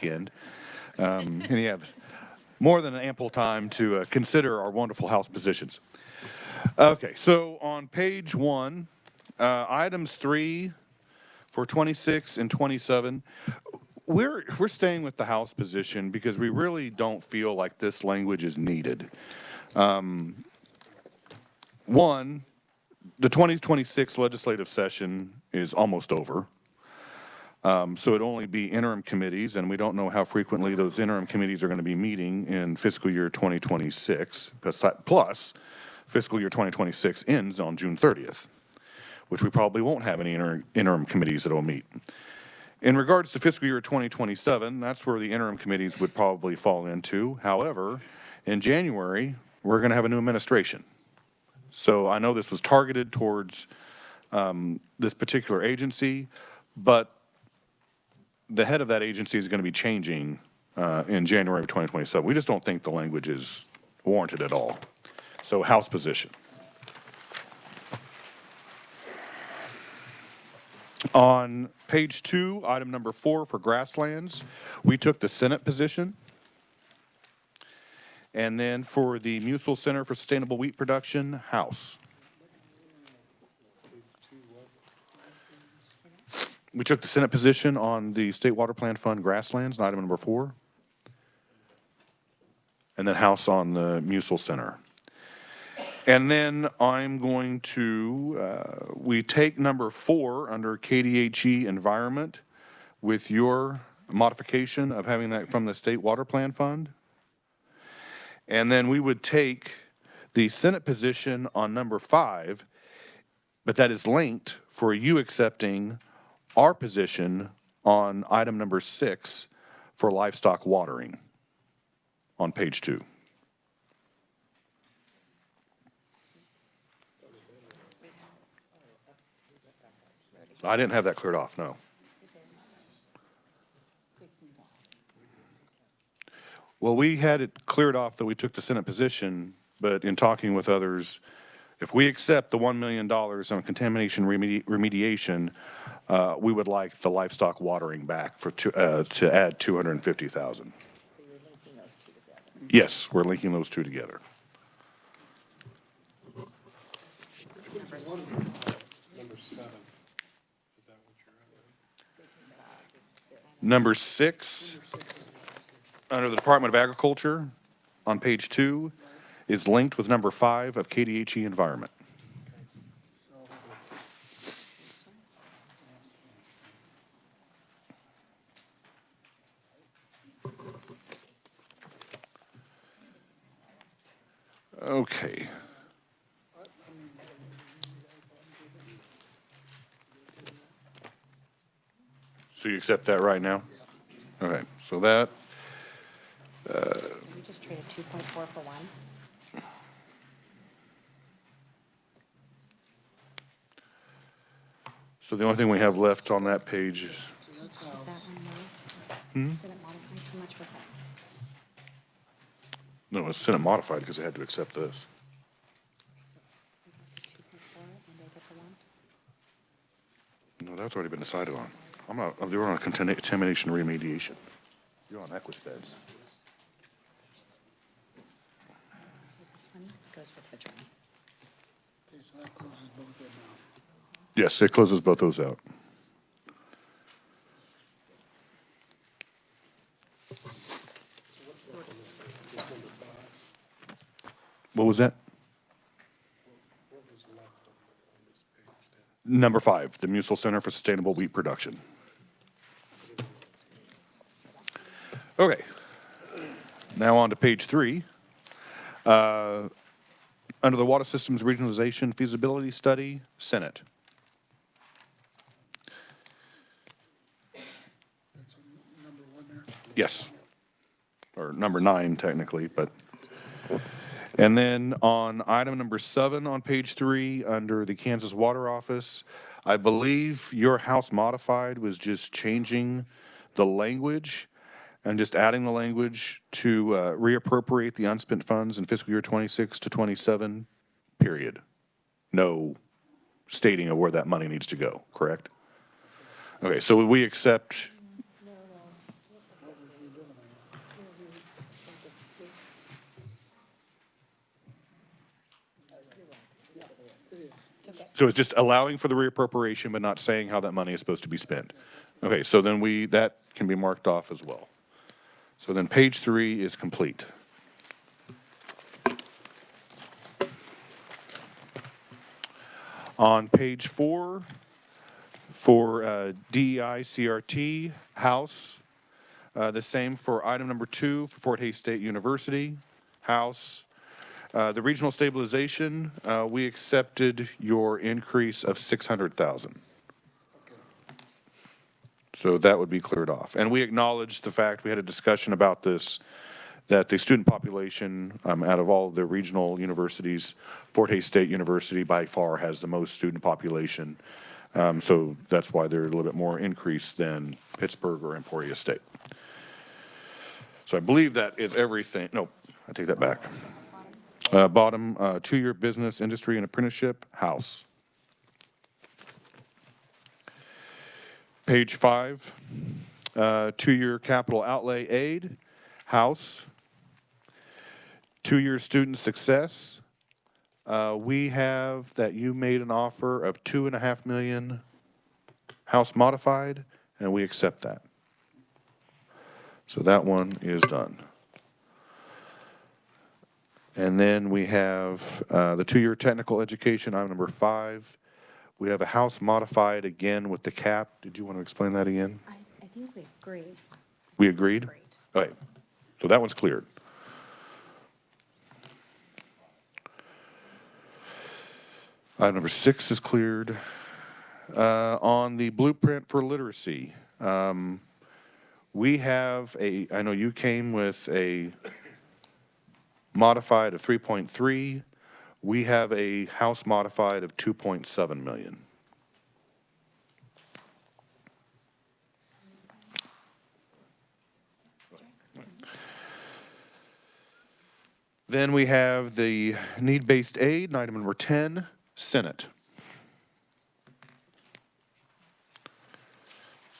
weekend. And you have more than ample time to consider our wonderful House positions. Okay, so on page 1, items 3 for 26 and 27, we're staying with the House position because we really don't feel like this language is needed. One, the 2026 legislative session is almost over. So it'd only be interim committees, and we don't know how frequently those interim committees are going to be meeting in fiscal year 2026. Plus, fiscal year 2026 ends on June 30th, which we probably won't have any interim committees that will meet. In regards to fiscal year 2027, that's where the interim committees would probably fall into. However, in January, we're going to have a new administration. So I know this was targeted towards this particular agency, but the head of that agency is going to be changing in January of 2027. We just don't think the language is warranted at all. So House position. On page 2, item number 4 for grasslands, we took the Senate position. And then for the Mutual Center for Sustainable Wheat Production, House. We took the Senate position on the State Water Plan Fund grasslands, item number 4. And then House on the Mutual Center. And then I'm going to, we take number 4 under KDHE Environment with your modification of having that from the State Water Plan Fund. And then we would take the Senate position on number 5, but that is linked for you accepting our position on item number 6 for livestock watering on page 2. I didn't have that cleared off, no. Well, we had it cleared off that we took the Senate position, but in talking with others, if we accept the $1 million on contamination remediation, we would like the livestock watering back for to add $250,000. So you're linking those two together? Yes, we're linking those two together. Number 7. Is that what you're at? Number 6, under the Department of Agriculture, on page 2, is linked with number 5 of KDHE Environment. Okay. So you accept that right now? Okay, so that, So we just traded 2.4 for 1? so the only thing we have left on that page is, Was that one more? Senate modified, how much was that? no, it's Senate modified because it had to accept this. Okay, so we got 2.4 and they get the 1? No, that's already been decided on. I'm not, you're on contamination remediation. You're on Equus beds. So this one goes with which one? Okay, so that closes both of them out. Yes, it closes both those out. What was that? What was left on this page then? Number 5, the Mutual Center for Sustainable Wheat Production. Okay. Now on to page 3. Under the Water Systems Regionalization Feasibility Study, Senate. That's number 1 there. Yes. Or number 9 technically, but. And then on item number 7 on page 3, under the Kansas Water Office, I believe your House modified was just changing the language and just adding the language to reappropriate the unspent funds in fiscal year 26 to 27, period. No stating of where that money needs to go, correct? Okay, so would we accept? So it's just allowing for the reappropriation, but not saying how that money is supposed to be spent. Okay, so then that can be marked off as well. So then page 3 is complete. On page 4, for DEI CRT, House, the same for item number 2 for Fort Hays State University, House. The regional stabilization, we accepted your increase of 600,000. So that would be cleared off. And we acknowledged the fact, we had a discussion about this, that the student population out of all the regional universities, Fort Hays State University by far has the most student population. So that's why they're a little bit more increased than Pittsburgh or Emporia State. So I believe that is everything. No, I take that back. Bottom, 2-year business, industry, and apprenticeship, House. Page 5, 2-year capital outlay aid, House. 2-year student success, we have that you made an offer of $2.5 million, House modified, and we accept that. So that one is done. And then we have the 2-year technical education, item number 5. We have a House modified again with the cap. Did you want to explain that again? I think we agreed. We agreed? Okay. So that one's cleared. Item number 6 is cleared. On the blueprint for literacy, we have I know you came with a modified of 3.3. We have a House modified of 2.7 million. Then we have the need-based aid, item number 10, Senate.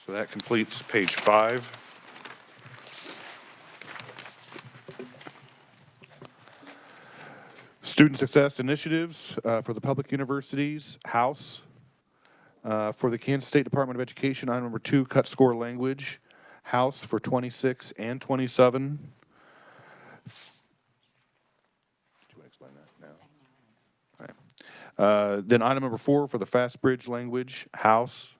So that completes page 5. Student success initiatives for the public universities, House. For the Kansas State Department of Education, item number 2, cut score language, House for 26 and 27. Do you want to explain that now? All right. Then item number 4 for the fast bridge language, House.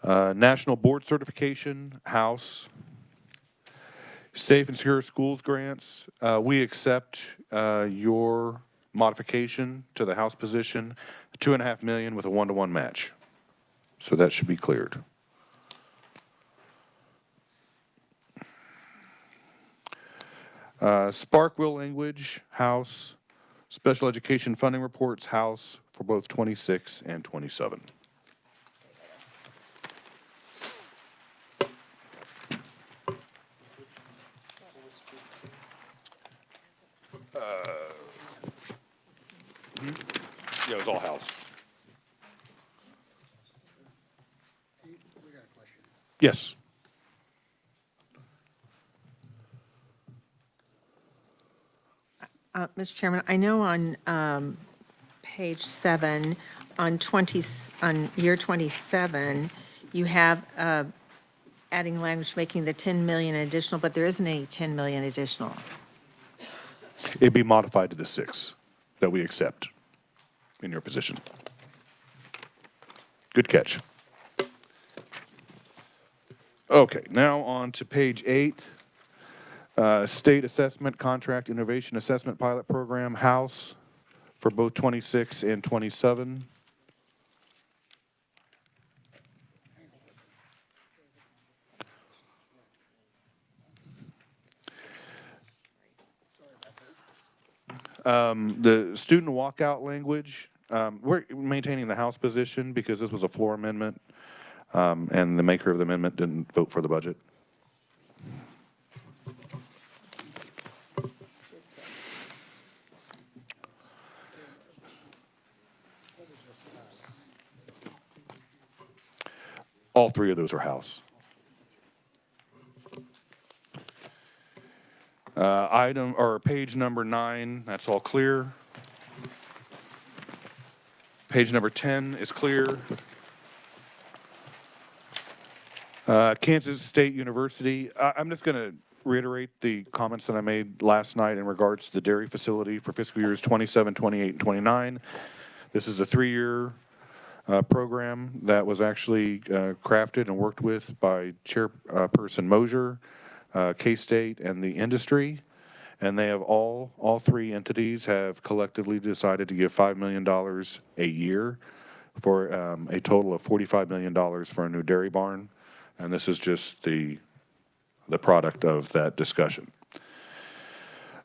National board certification, House. Safe and secure schools grants, we accept your modification to the House position, $2.5 million with a 1-to-1 match. So that should be cleared. Spark will language, House. Special education funding reports, House for both 26 and 27. Yeah, it was all House. We got a question. Yes. Mr. Chairman, I know on page 7, on year 27, you have adding language making the 10 million additional, but there isn't any 10 million additional. It'd be modified to the 6 that we accept in your position. Good catch. Okay, now on to page 8. State Assessment Contract Innovation Assessment Pilot Program, House, for both 26 and 27. The student walkout language, we're maintaining the House position because this was a floor amendment, and the maker of the amendment didn't vote for the budget. All 3 of those are House. Page number 9, that's all clear. Page number 10 is clear. Kansas State University, I'm just going to reiterate the comments that I made last night in regards to the dairy facility for fiscal years 27, 28, and 29. This is a 3-year program that was actually crafted and worked with by Chairperson Mosier, K-State, and the industry. And they have all 3 entities have collectively decided to give $5 million a year for a total of $45 million for a new dairy barn. And this is just the product of that discussion.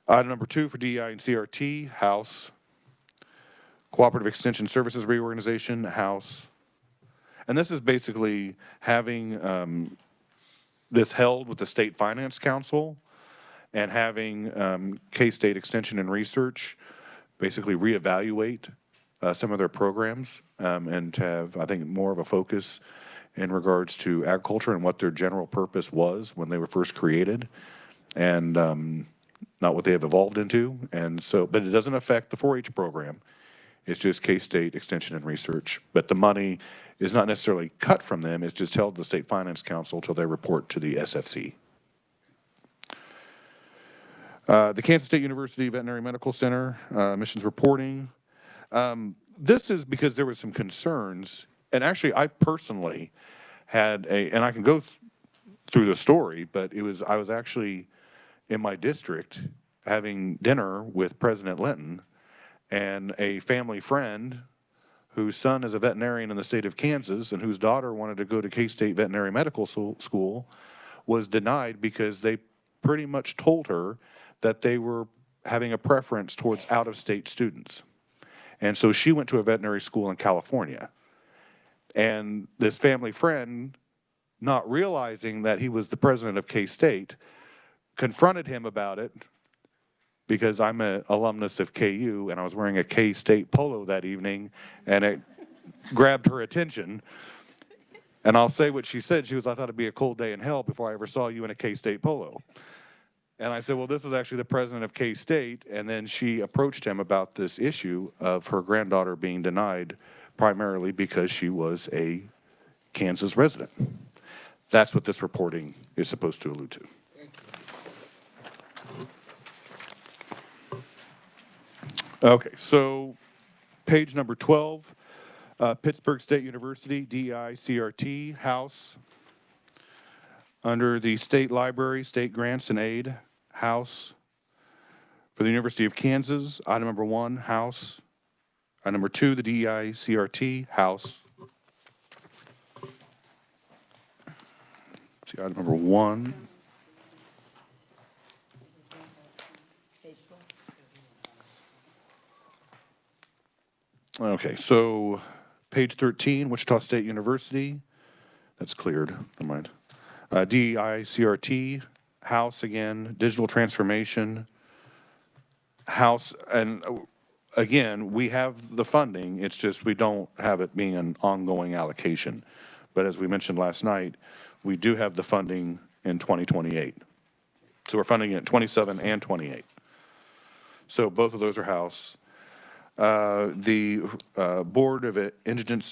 Item number 2 for DEI and CRT, House. Cooperative Extension Services Reorganization, House. And this is basically having this held with the State Finance Council and having K-State Extension and Research basically reevaluate some of their programs and have, I think, more of a focus in regards to agriculture and what their general purpose was when they were first created, and not what they have evolved into. And so, but it doesn't affect the 4-H program. It's just K-State Extension and Research. But the money is not necessarily cut from them. It's just held to the State Finance Council until they report to the SFC. The Kansas State University Veterinary Medical Center, missions reporting. This is because there was some concerns, and actually I personally had and I can go through the story, but I was actually in my district having dinner with President Linton, and a family friend whose son is a veterinarian in the state of Kansas and whose daughter wanted to go to K-State Veterinary Medical School was denied because they pretty much told her that they were having a preference towards out-of-state students. And so she went to a veterinary school in California. And this family friend, not realizing that he was the president of K-State, confronted him about it because I'm an alumnus of KU and I was wearing a K-State polo that evening, and it grabbed her attention. And I'll say what she said. She was, "I thought it'd be a cold day in hell before I ever saw you in a K-State polo." And I said, "Well, this is actually the president of K-State." And then she approached him about this issue of her granddaughter being denied primarily because she was a Kansas resident. That's what this reporting is supposed to allude to. Okay, so page number 12, Pittsburgh State University, DEI, CRT, House. Under the State Library, State Grants and Aid, House. For the University of Kansas, item number 1, House. Item number 2, the DEI, CRT, House. See, item number 1. Okay, so page 13, Wichita State University. That's cleared. Never mind. DEI, CRT, House again, digital transformation, House, and again, we have the funding. It's just we don't have it being an ongoing allocation. But as we mentioned last night, we do have the funding in 2028. So we're funding it in 27 and 28. So both of those are House. The Board of Indigent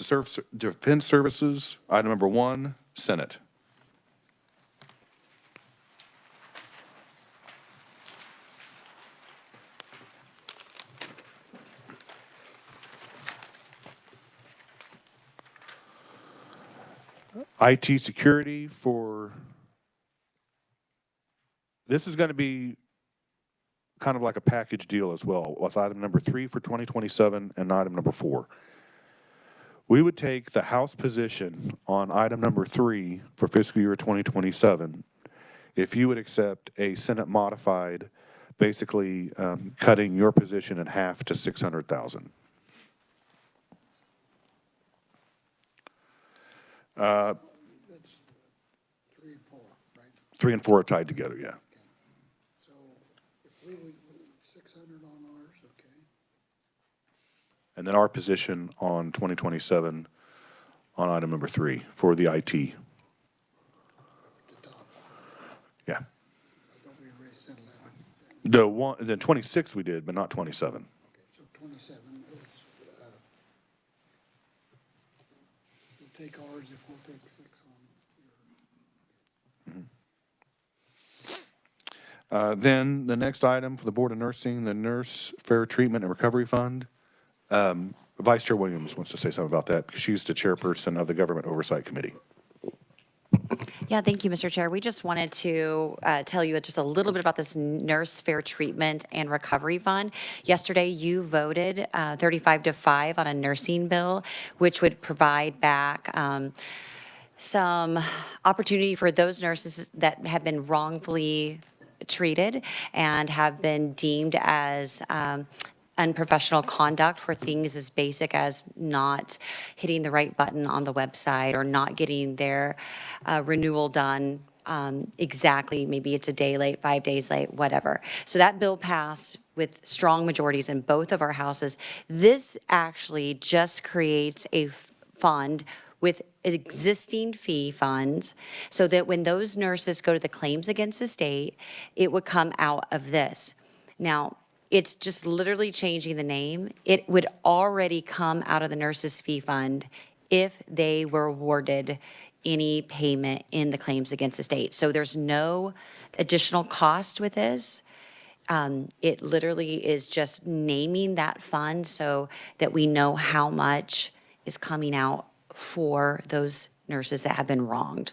Defense Services, item number 1, Senate. IT security for, this is going to be kind of like a package deal as well, with item number 3 for 2027 and item number 4. We would take the House position on item number 3 for fiscal year 2027 if you would accept a Senate modified, basically cutting your position in half to $600,000. That's 3 and 4, right? 3 and 4 are tied together, yeah. So if we would, 600 on ours, okay? And then our position on 2027 on item number 3 for the IT. The top. Yeah. I thought we raised 11. The 26 we did, but not 27. So 27 is, we'll take ours if we'll take 6 on. Then the next item for the Board of Nursing, the Nurse Fair Treatment and Recovery Fund. Vice Chair Williams wants to say something about that because she's the chairperson of the Government Oversight Committee. Yeah, thank you, Mr. Chair. We just wanted to tell you just a little bit about this Nurse Fair Treatment and Recovery Fund. Yesterday, you voted 35-5 on a nursing bill, which would provide back some opportunity for those nurses that have been wrongfully treated and have been deemed as unprofessional conduct for things as basic as not hitting the right button on the website or not getting their renewal done exactly. Maybe it's a day late, 5 days late, whatever. So that bill passed with strong majorities in both of our houses. This actually just creates a fund with existing fee funds so that when those nurses go to the claims against the state, it would come out of this. Now, it's just literally changing the name. It would already come out of the nurses' fee fund if they were awarded any payment in the claims against the state. So there's no additional cost with this. It literally is just naming that fund so that we know how much is coming out for those nurses that have been wronged.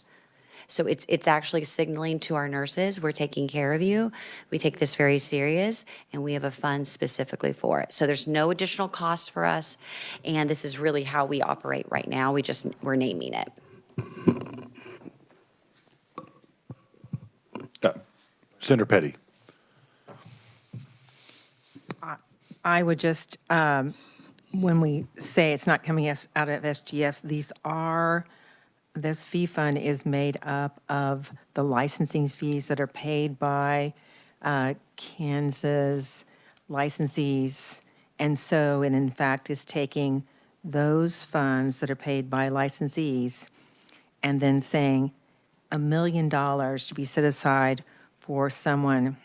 So it's actually signaling to our nurses, we're taking care of you. We take this very serious, and we have a fund specifically for it. So there's no additional cost for us, and this is really how we operate right now. We're naming it. Senator Petty. I would just, when we say it's not coming out of SGF, this fee fund is made up of the licensing fees that are paid by Kansas licensees. And so it in fact is taking those funds that are paid by licensees and then saying $1 million to be set aside for someone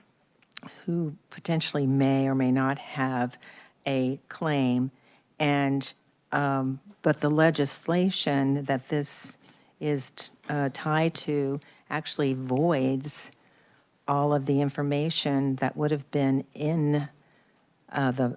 who potentially may or may not have a claim. And, but the legislation that this is tied to actually voids all of the information that would have been in the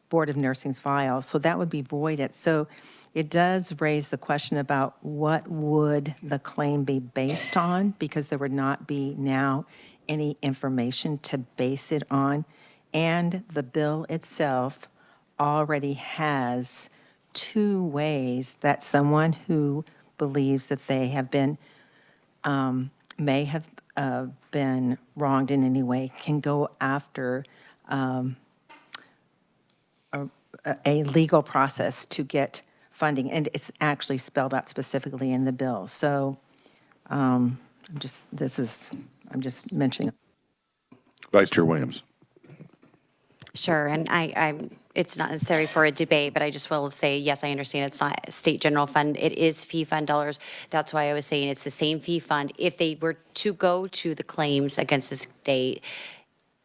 Board of Nursing's file. So that would be voided. So it does raise the question about what would the claim be based on, because there would not be now any information to base it on. And the bill itself already has 2 ways that someone who believes that they have been, may have been wronged in any way can go after a legal process to get funding. And it's actually spelled out specifically in the bill. So I'm just mentioning. Vice Chair Williams. Sure, and it's not necessary for a debate, but I just will say, yes, I understand it's not state general fund. It is fee fund dollars. That's why I was saying it's the same fee fund. If they were to go to the claims against the state,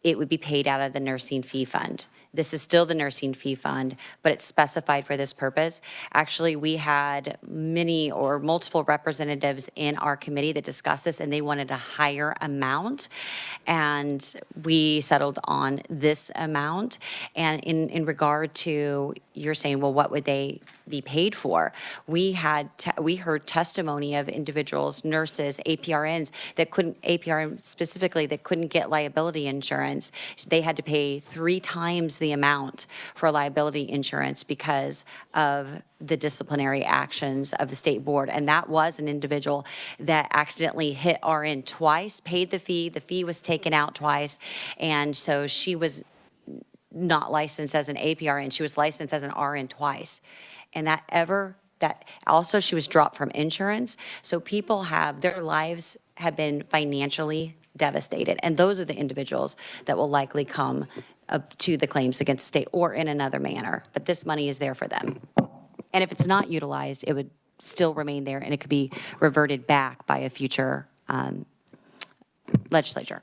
it would be paid out of the nursing fee fund. This is still the nursing fee fund, but it's specified for this purpose. Actually, we had many or multiple representatives in our committee that discussed this, and they wanted a higher amount. And we settled on this amount. And in regard to, you're saying, well, what would they be paid for? We heard testimony of individuals, nurses, APRNs that couldn't, APRN specifically, that couldn't get liability insurance. They had to pay 3 times the amount for liability insurance because of the disciplinary actions of the state board. And that was an individual that accidentally hit RN twice, paid the fee was taken out twice. And so she was not licensed as an APRN, she was licensed as an RN twice. And that also she was dropped from insurance. So people their lives have been financially devastated. And those are the individuals that will likely come to the claims against the state or in another manner. But this money is there for them. And if it's not utilized, it would still remain there and it could be reverted back by a future legislature.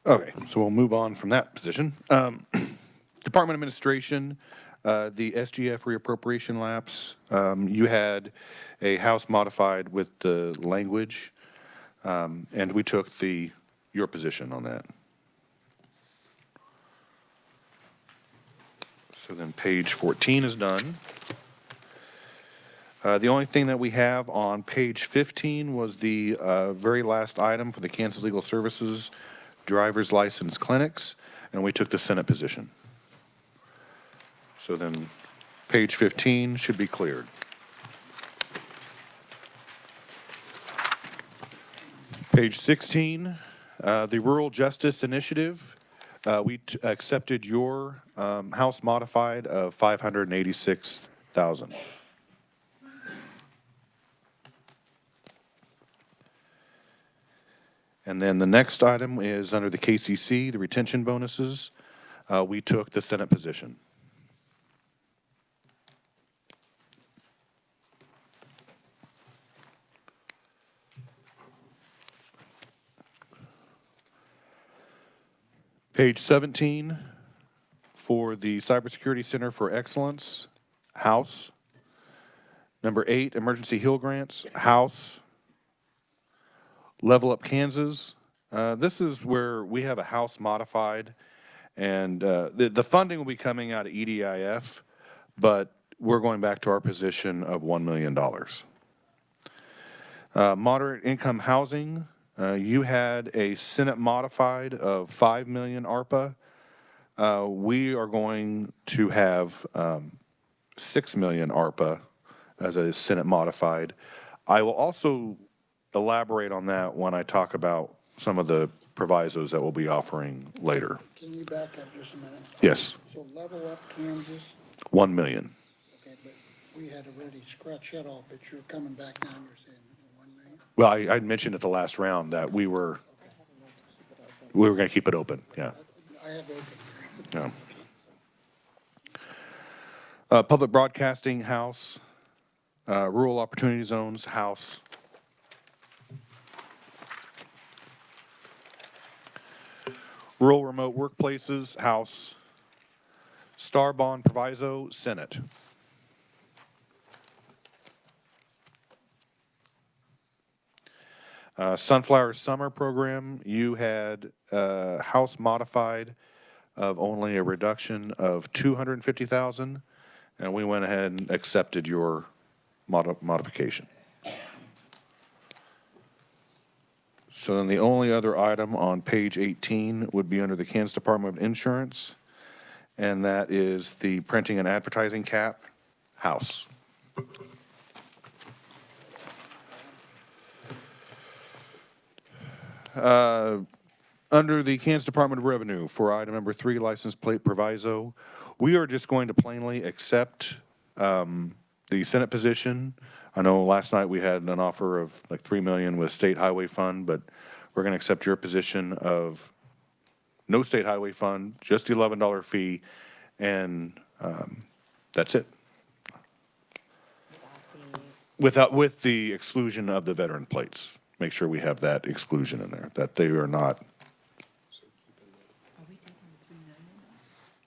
Okay, so we'll move on from that position. Department Administration, the SGF reappropriation lapse, you had a House modified with the language, and we took your position on that. So then page 14 is done. The only thing that we have on page 15 was the very last item for the Kansas Legal Services driver's license clinics, and we took the Senate position. So then page 15 should be cleared. Page 16, the Rural Justice Initiative, we accepted your House modified of $586,000. And then the next item is under the KCC, the retention bonuses. We took the Senate position. Page 17, for the Cybersecurity Center for Excellence, House. Number 8, Emergency Hill Grants, House. Level Up Kansas, this is where we have a House modified, and the funding will be coming out of EDIF, but we're going back to our position of $1 million. Moderate income housing, you had a Senate modified of $5 million ARPA. We are going to have $6 million ARPA as a Senate modified. I will also elaborate on that when I talk about some of the provisos that we'll be offering later. Can you back up just a minute? Yes, So Level Up Kansas, 1 million. okay, but we had already scratched that off, but you're coming back down, you're saying 1 million? Well, I mentioned at the last round that we were going to keep it open, yeah. I have open. Yeah. Public Broadcasting, House. Rural Opportunity Zones, House. Rural Remote Workplaces, House. Star Bond Proviso, Senate. Sunflower Summer Program, you had House modified of only a reduction of $250,000, and we went ahead and accepted your modification. So then the only other item on page 18 would be under the Kansas Department of Insurance, and that is the printing and advertising cap, House. Under the Kansas Department of Revenue, for item number 3, license plate proviso, we are just going to plainly accept the Senate position. I know last night we had an offer of like $3 million with state highway fund, but we're going to accept your position of no state highway fund, just the $11 fee, and that's it. With the exclusion of the veteran plates. Make sure we have that exclusion in there, that they are not.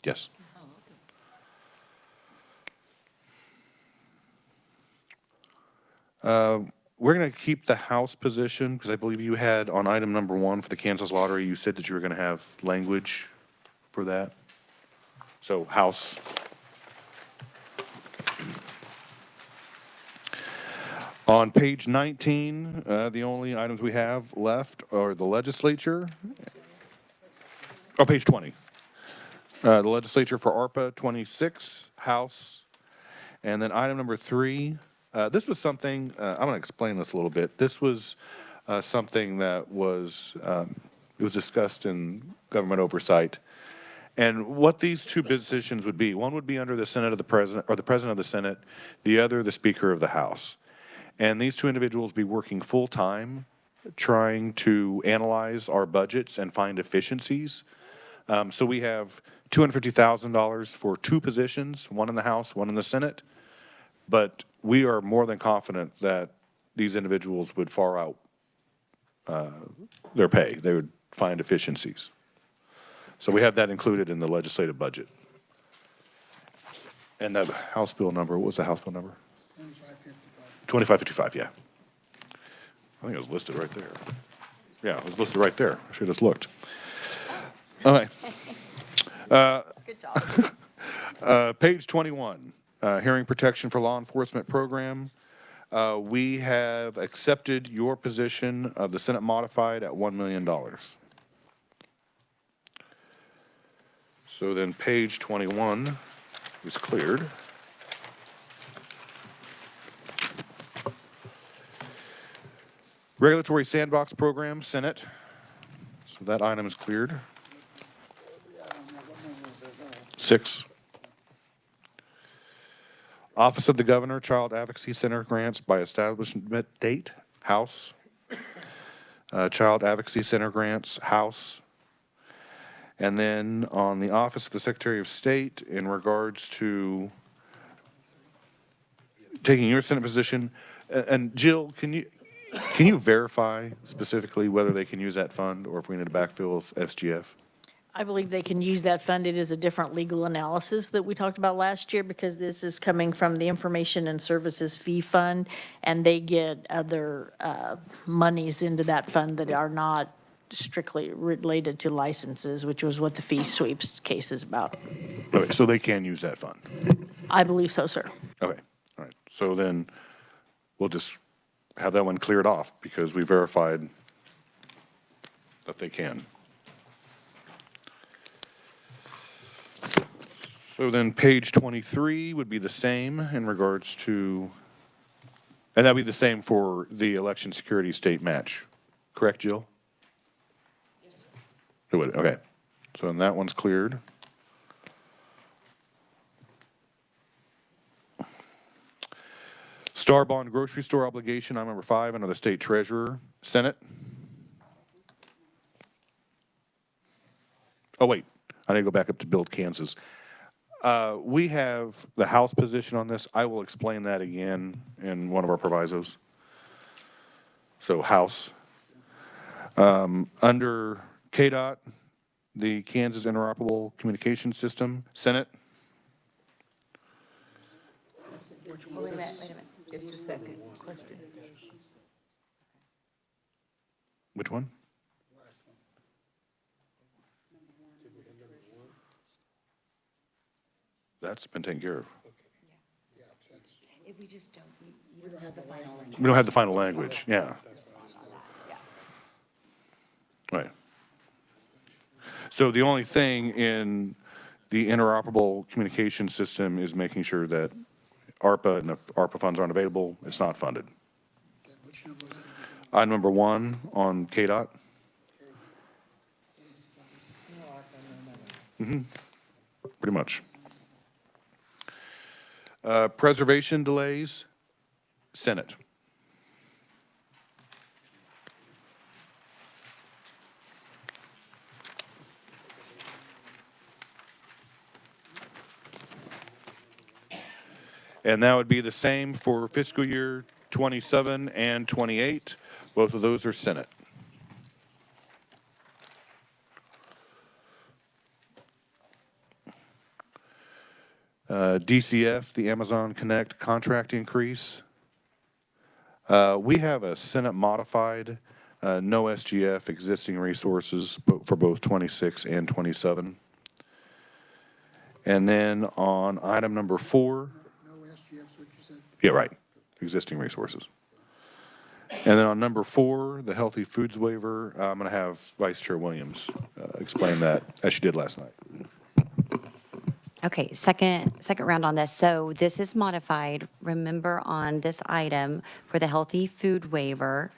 Yes. We're going to keep the House position because I believe you had on item number 1 for the Kansas Lottery, you said that you were going to have language for that. So House. On page 19, the only items we have left are the Legislature. Oh, page 20. The Legislature for ARPA 26, House. And then item number 3, this was something, I'm going to explain this a little bit. This was something that was, it was discussed in government oversight. And what these two positions would be, one would be under the Senate of the President, or the President of the Senate, the other the Speaker of the House. And these two individuals be working full-time, trying to analyze our budgets and find efficiencies. So we have $250,000 for 2 positions, one in the House, one in the Senate. But we are more than confident that these individuals would far out their pay. They would find efficiencies. So we have that included in the legislative budget. And the House bill number, what was the House bill number? 2555. 2555, yeah. I think it was listed right there. Yeah, it was listed right there. I should have just looked. Okay. Good job. Page 21, Hearing Protection for Law Enforcement Program. We have accepted your position of the Senate modified at $1 million. So then page 21 is cleared. Regulatory Sandbox Program, Senate. So that item is cleared. 6. Office of the Governor, Child Advocacy Center grants by establishment date, House. Child Advocacy Center grants, House. And then on the Office of the Secretary of State, in regards to taking your Senate position, and Jill, can you verify specifically whether they can use that fund or if we need to backfill with SGF? I believe they can use that fund. It is a different legal analysis that we talked about last year because this is coming from the Information and Services Fee Fund, and they get other monies into that fund that are not strictly related to licenses, which was what the fee sweeps case is about. Okay, so they can use that fund? I believe so, sir. Okay, all right. So then we'll just have that one cleared off because we verified that they can. So then page 23 would be the same in regards to, and that'd be the same for the election security state match. Correct, Jill? Yes, sir. It would, okay. So then that one's cleared. Star Bond grocery store obligation, item number 5, under the state treasurer. Senate. Oh, wait, I need to go back up to build Kansas. We have the House position on this. I will explain that again in one of our provisos. So House. Under KDOT, the Kansas Interoperable Communication System. Senate. Wait a minute. Just a second. Question. Which one? That's been taken care of. If we just don't, we don't have the final language. We don't have the final language, yeah. Right. So the only thing in the interoperable communication system is making sure that ARPA, and if ARPA funds aren't available, it's not funded. Which number was it? Item number 1 on KDOT. Pretty much. Preservation delays, Senate. And that would be the same for fiscal year 27 and 28. Both of those are Senate. DCF, the Amazon Connect contract increase. We have a Senate modified, no SGF, existing resources for both 26 and 27. And then on item number 4. No SGF's what you said? Yeah, right, existing resources. And then on number 4, the Healthy Foods waiver, I'm going to have Vice Chair Williams explain that, as she did last night. Okay, second round on this. So this is modified. Remember on this item for the healthy food waiver,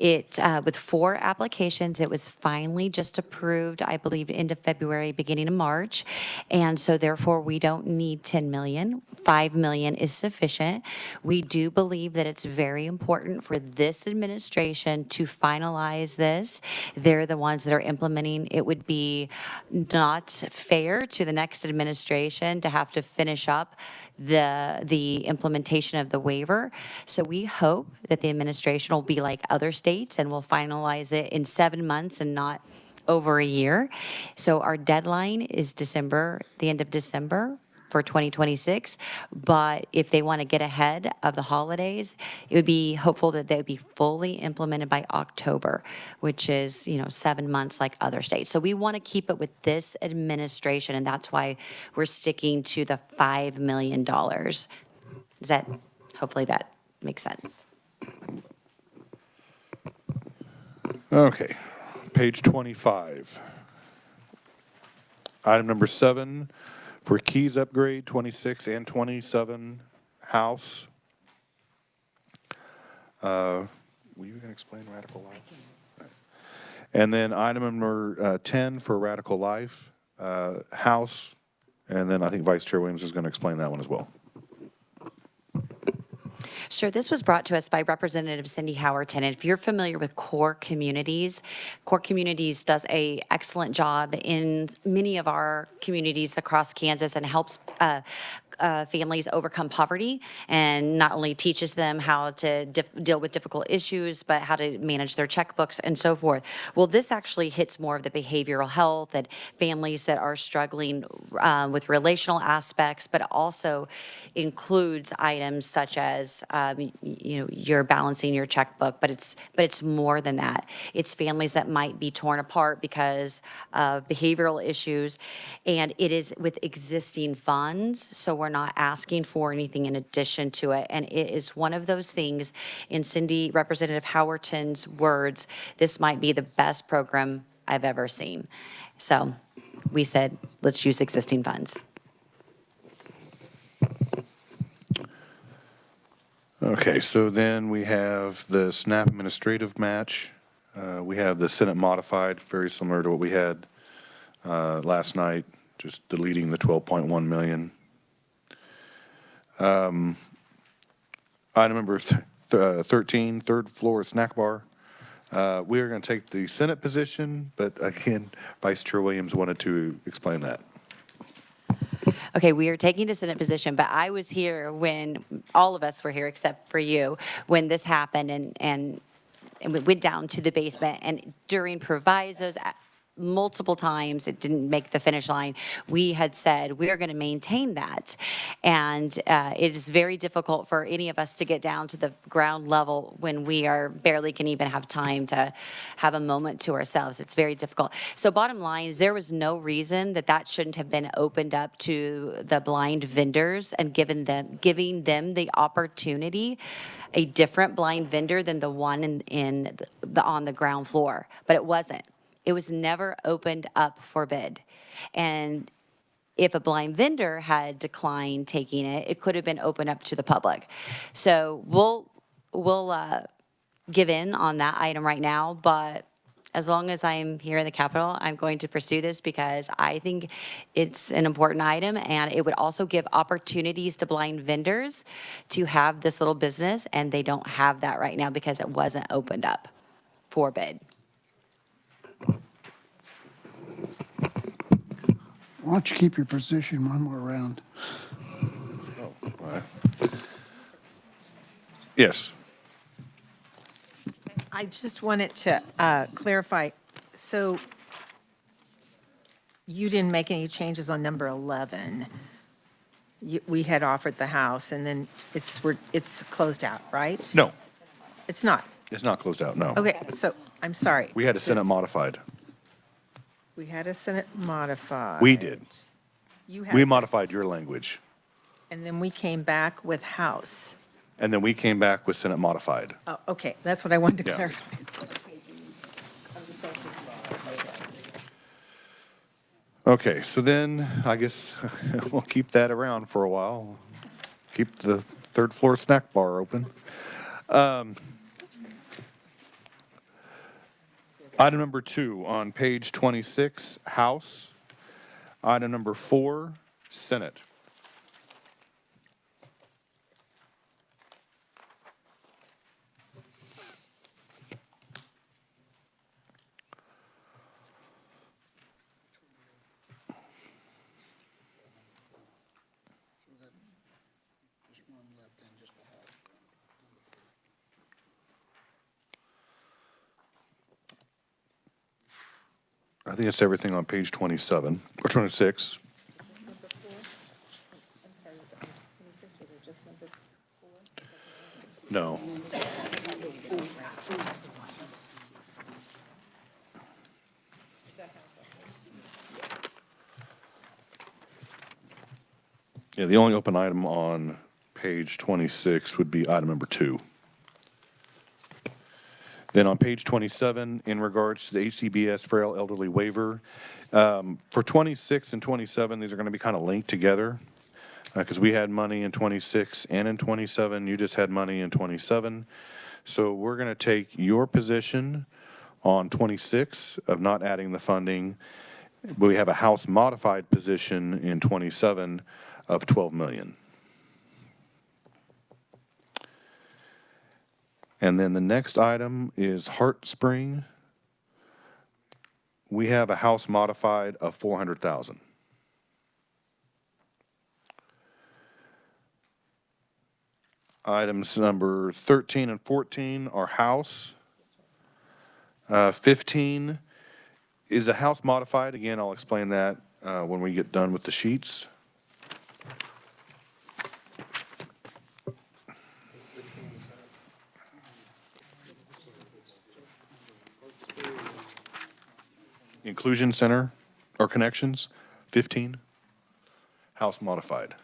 it, with 4 applications, it was finally just approved, I believe, end of February, beginning of March. And so therefore, we don't need 10 million. 5 million is sufficient. We do believe that it's very important for this administration to finalize this. They're the ones that are implementing. It would be not fair to the next administration to have to finish up the implementation of the waiver. So we hope that the administration will be like other states and will finalize it in 7 months and not over a year. So our deadline is December, the end of December for 2026. But if they want to get ahead of the holidays, it would be hopeful that they would be fully implemented by October, which is, 7 months like other states. So we want to keep it with this administration, and that's why we're sticking to the $5 million. Hopefully that makes sense. Okay, page 25. Item number 7, for keys upgrade, 26 and 27, house. Were you going to explain Radical Life? And then item number 10 for Radical Life, house. And then I think Vice Chair Williams is going to explain that one as well. Sure. This was brought to us by Representative Cindy Howerton. And if you're familiar with Core Communities does an excellent job in many of our communities across Kansas and helps families overcome poverty, and not only teaches them how to deal with difficult issues, but how to manage their checkbooks and so forth. Well, this actually hits more of the behavioral health and families that are struggling with relational aspects, but also includes items such as you're balancing your checkbook, but it's more than that. It's families that might be torn apart because of behavioral issues, and it is with existing funds, so we're not asking for anything in addition to it. And it is one of those things, in Representative Howerton's words, this might be the best program I've ever seen. So we said, let's use existing funds. Okay, so then we have the SNAP administrative match. We have the Senate modified, very similar to what we had last night, just deleting the 12.1 million. Item number 13, third floor snack bar. We are going to take the Senate position, but again, Vice Chair Williams wanted to explain that. Okay, we are taking the Senate position, but I was here when, all of us were here except for you, when this happened, and we went down to the basement, and during provisos, multiple times, it didn't make the finish line, we had said we are going to maintain that. And it is very difficult for any of us to get down to the ground level when we barely can even have time to have a moment to ourselves. It's very difficult. So bottom line is there was no reason that shouldn't have been opened up to the blind vendors and giving them the opportunity, a different blind vendor than the one on the ground floor. But it wasn't. It was never opened up for bid. And if a blind vendor had declined taking it, it could have been opened up to the public. So we'll give in on that item right now, but as long as I'm here in the Capitol, I'm going to pursue this because I think it's an important item, and it would also give opportunities to blind vendors to have this little business, and they don't have that right now because it wasn't opened up for bid. Why don't you keep your position one more round? Yes. I just wanted to clarify, so you didn't make any changes on number 11. We had offered the house, and then it's closed out, right? No, It's not. it's not closed out, no. Okay, so, I'm sorry. We had a Senate modified. We had a Senate modified. We did. You had. We a Senate- modified your language. And then we came back with House. And then we came back with Senate modified. Oh, okay, that's what I wanted to Yeah. clarify. Okay, so then I guess we'll keep that around for a while. Keep the third floor snack bar open. Item number 2 on page 26, House. Item number 4, Senate. Just one left and just a half. I think it's everything on page 27, or 26. No. Yeah, the only open item on page 26 would be item number 2. Then on page 27, in regards to the HCBS frail elderly waiver, for 26 and 27, these are going to be kind of linked together because we had money in 26 and in 27. You just had money in 27. So we're going to take your position on 26 of not adding the funding. We have a House modified position in 27 of 12 million. And then the next item is Heart Spring. We have a House modified of 400,000. Items number 13 and 14 are House. 15 is a House modified. Again, I'll explain that when we get done with the sheets. Inclusion Center or Connections, 15, House modified.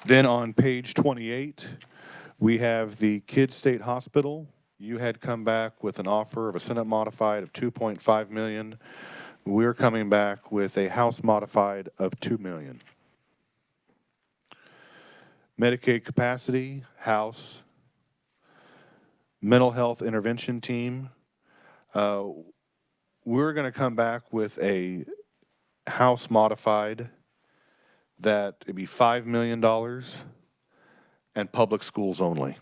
Then on page 28, we have the Kids State Hospital. You had come back with an offer of a Senate modified of 2.5 million. We're coming back with a House modified of 2 million. Medicaid capacity, House. Mental health intervention team. We're going to come back with a House modified that it'd be $5 million and public schools only.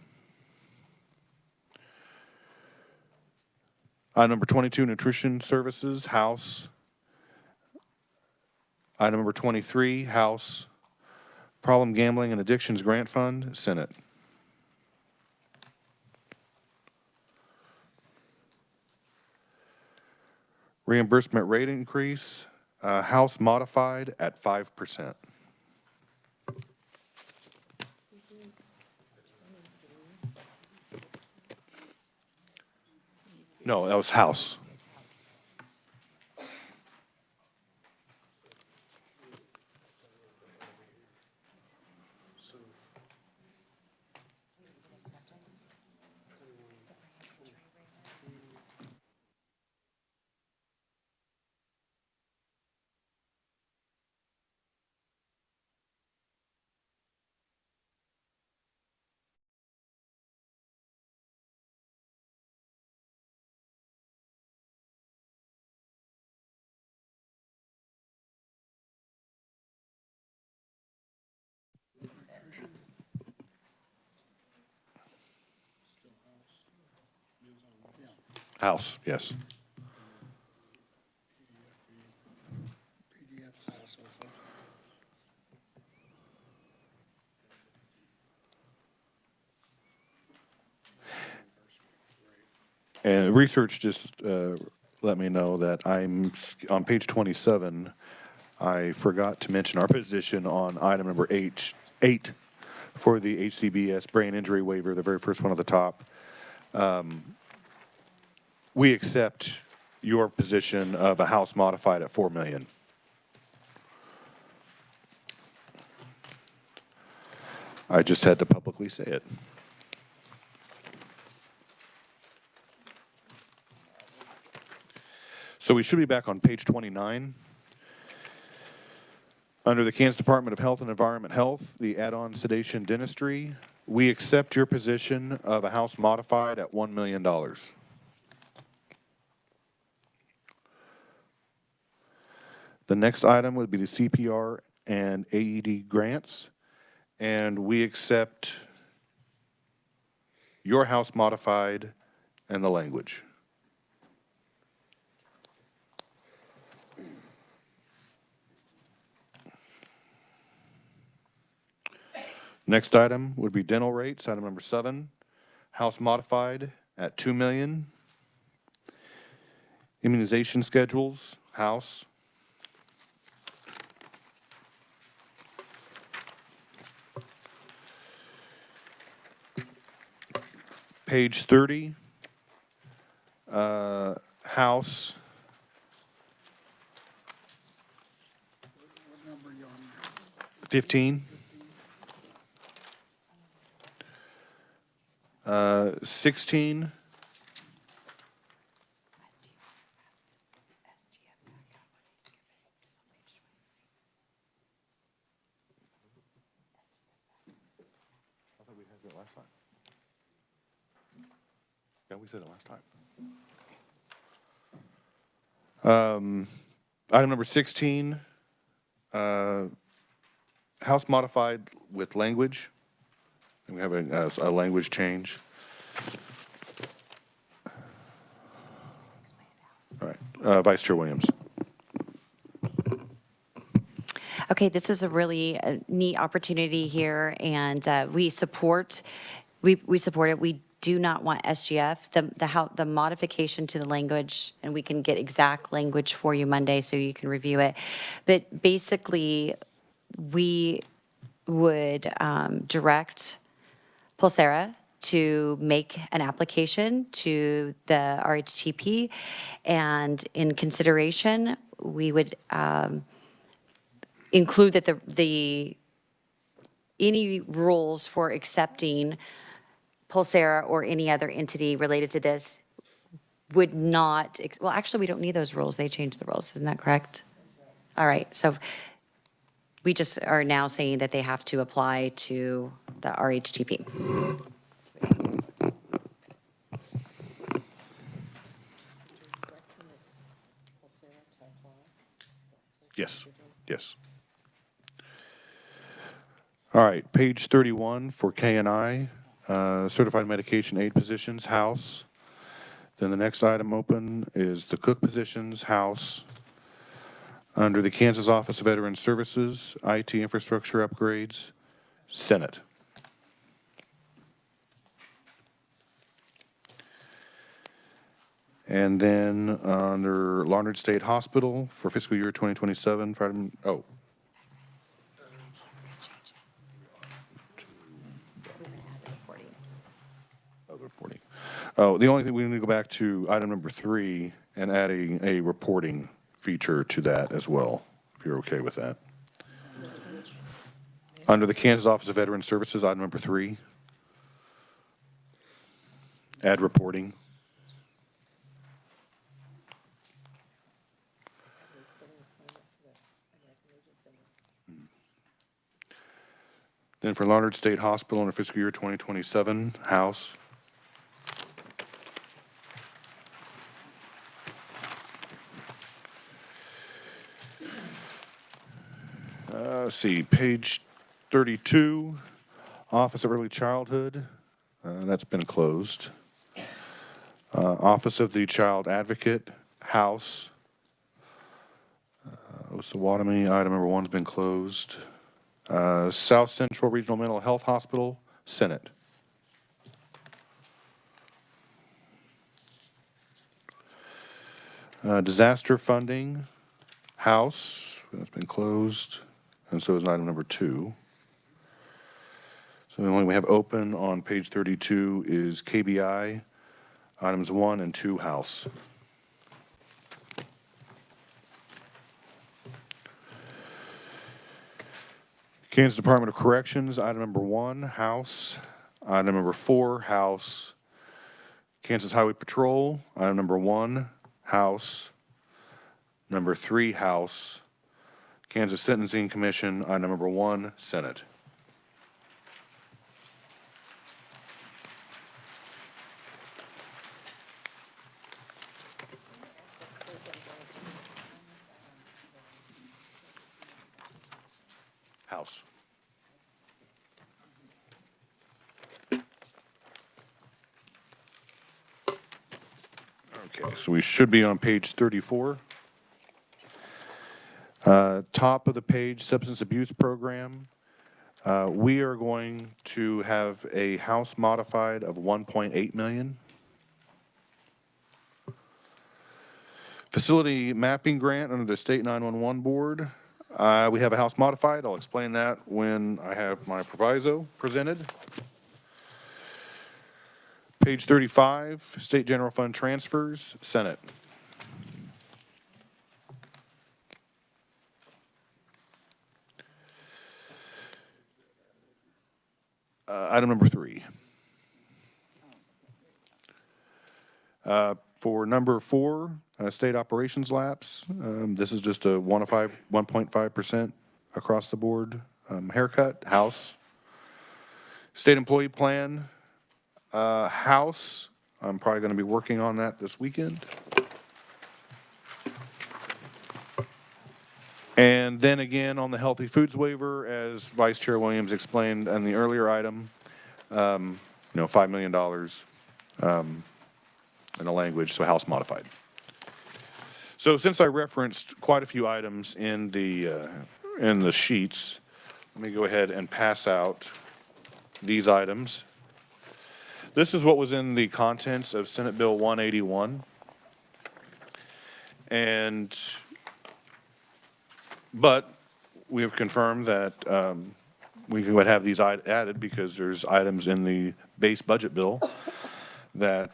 Item number 22, nutrition services, House. Item number 23, House. Problem gambling and addictions grant fund, Senate. Reimbursement rate increase, House modified at 5%. No, that was House. House, yes. PDF's also. And research just let me know that I'm on page 27. I forgot to mention our position on item number 8 for the HCBS brain injury waiver, the very first one at the top. We accept your position of a House modified at 4 million. I just had to publicly say it. So we should be back on page 29. Under the Kansas Department of Health and Environment Health, the add-on sedation dentistry, we accept your position of a House modified at $1 million. The next item would be the CPR and AED grants, and we accept your House modified and the language. Next item would be dental rates, item number 7. House modified at 2 million. Immunization schedules, House. Page 30, House. What number are you on? 15. 16. I thought we had that last time. Yeah, we said it last time. Item number 16, House modified with language. And we have a language change. All right, Vice Chair Williams. Okay, this is a really neat opportunity here, and we support it. We do not want SGF. The modification to the language, and we can get exact language for you Monday so you can review it. But basically, we would direct Pulsera to make an application to the RHTP, and in consideration, we would include that any rules for accepting Pulsera or any other entity related to this would not, well, actually, we don't need those rules. They changed the rules. Isn't that correct? All right. So we just are now saying that they have to apply to the RHTP. Yes, yes. All right, page 31 for K&I, certified medication aid positions, House. Then the next item open is the cook positions, House. Under the Kansas Office of Veteran Services, IT infrastructure upgrades, Senate. And then under Larned State Hospital for fiscal year 2027, oh, other reporting. Oh, the only thing, we need to go back to item number 3 and adding a reporting feature to that as well, if you're okay with that. Under the Kansas Office of Veteran Services, item number 3, add reporting. Then for Larned State Hospital in fiscal year 2027, House. Let's see, page 32, Office of Early Childhood, that's been closed. Office of the Child Advocate, House. Osawatomie, item number 1 has been closed. South Central Regional Mental Health Hospital, Senate. Disaster funding, House, that's been closed, and so is item number 2. So the only we have open on page 32 is KBI, items 1 and 2, House. Kansas Department of Corrections, item number 1, House. Item number 4, House. Kansas Highway Patrol, item number 1, House. Number 3, House. Kansas Sentencing Commission, item number 1, Senate. House. Okay, so we should be on page 34. Top of the page, substance abuse program. We are going to have a House modified of 1.8 million. Facility mapping grant under the State 911 Board. We have a House modified. I'll explain that when I have my proviso presented. Page 35, State General Fund transfers, Senate. Item number 3. For number 4, state operations lapse, this is just a 1.5% across the board haircut. House. State employee plan, House. I'm probably going to be working on that this weekend. And then again on the healthy foods waiver, as Vice Chair Williams explained in the earlier item, $5 million in the language, so House modified. So since I referenced quite a few items in the sheets, let me go ahead and pass out these items. This is what was in the contents of Senate Bill 181. But we have confirmed that we would have these added because there's items in the base budget bill that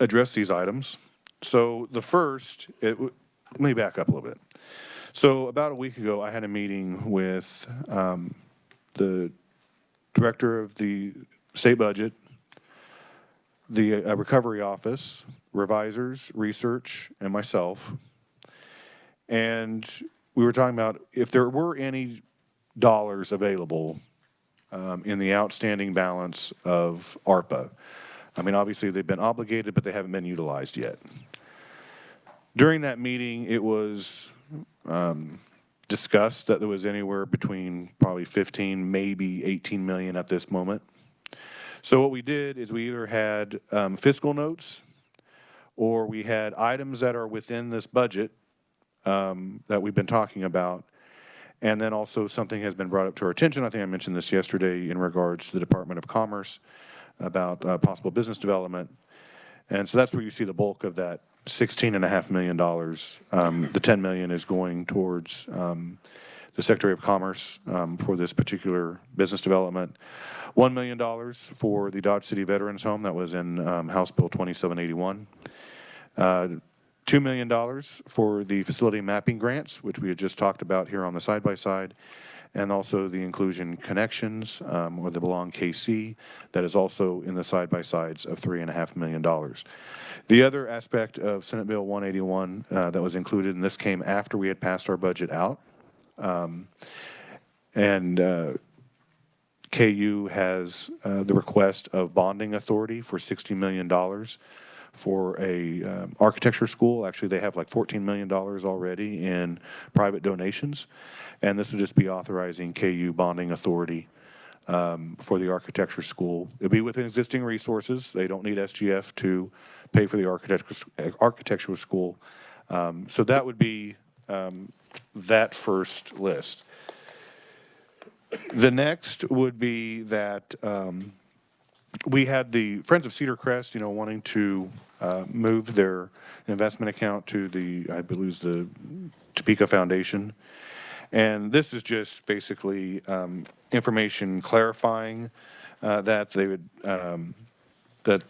address these items. So the first, let me back up a little bit. So about a week ago, I had a meeting with the director of the state budget, the recovery office, revisers, research, and myself. And we were talking about if there were any dollars available in the outstanding balance of ARPA. I mean, obviously they've been obligated, but they haven't been utilized yet. During that meeting, it was discussed that there was anywhere between probably 15, maybe 18 million at this moment. So what we did is we either had fiscal notes or we had items that are within this budget that we've been talking about. And then also something has been brought up to our attention. I think I mentioned this yesterday in regards to the Department of Commerce about possible business development. And so that's where you see the bulk of that $16.5 million. The $10 million is going towards the Secretary of Commerce for this particular business development. $1 million for the Dodge City Veterans Home that was in House Bill 2781. $2 million for the facility mapping grants, which we had just talked about here on the side-by-side, and also the inclusion connections, or the belong KC, that is also in the side-by-sides of $3.5 million. The other aspect of Senate Bill 181 that was included, and this came after we had passed our budget out, KU has the request of bonding authority for $60 million for a architecture school. Actually, they have like $14 million already in private donations. And this would just be authorizing KU bonding authority for the architecture school. It'll be within existing resources. They don't need SGF to pay for the architectural school. So that would be that first list. The next would be that we had the Friends of Cedar Crest, wanting to move their investment account to I believe, the Topeka Foundation. And this is just basically information clarifying that they would, that